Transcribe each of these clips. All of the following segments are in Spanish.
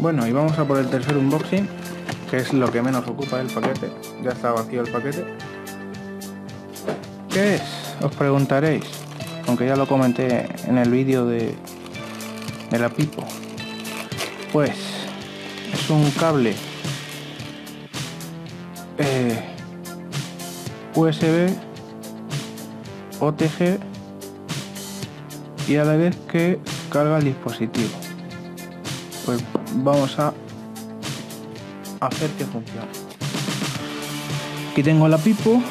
Bueno, y vamos a por el tercer unboxing, que es lo que menos ocupa el paquete. Ya está vacío el paquete. ¿Qué es? Os preguntaréis, aunque ya lo comenté en el vídeo de la Pipo. Pues es un cable USB OTG y a la vez que carga el dispositivo. Pues vamos a hacer que funcione. Aquí tengo la Pipo.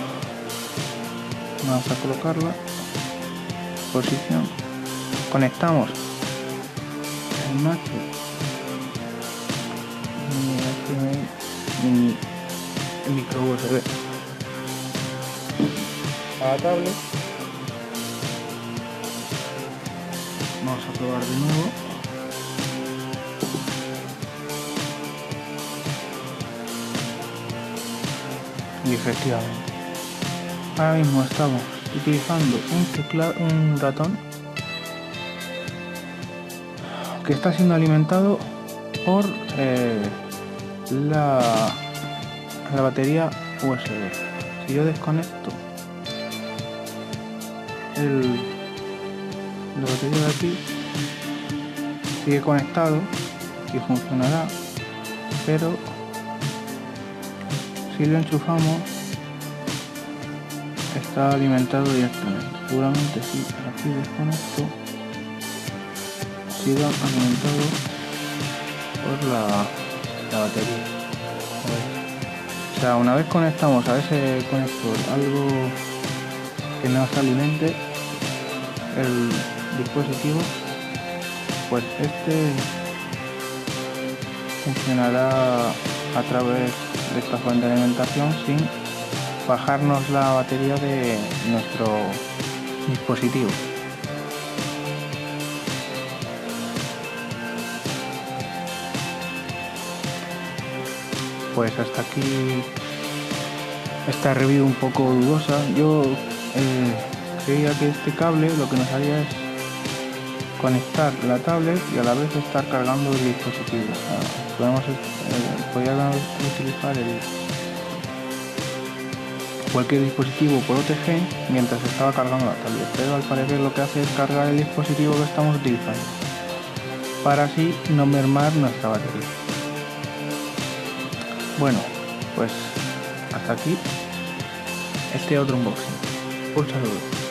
Vamos a colocarla. Posición. Conectamos el macho mini micro USB a la tablet. Vamos a probar de nuevo. Y efectivamente, ahora mismo estamos utilizando un ratón que está siendo alimentado por la batería USB. Si yo desconecto la batería de aquí, sigue conectado y funcionará, pero si lo enchufamos está alimentado directamente. Seguramente si aquí desconecto siga alimentado por la batería. O sea, una vez conectamos a ese conector algo que nos alimente el dispositivo, pues este funcionará a través de esta fuente de alimentación sin bajarnos la batería de nuestro dispositivo. Pues hasta aquí esta review un poco dudosa. Yo creía que este cable lo que nos haría es conectar la tablet y a la vez estar cargando el dispositivo. O sea, podríamos utilizar cualquier dispositivo por OTG mientras estaba cargando la tablet, pero al parecer lo que hace es cargar el dispositivo que estamos utilizando para así no mermar nuestra batería. Bueno, pues hasta aquí este otro unboxing. Un saludo.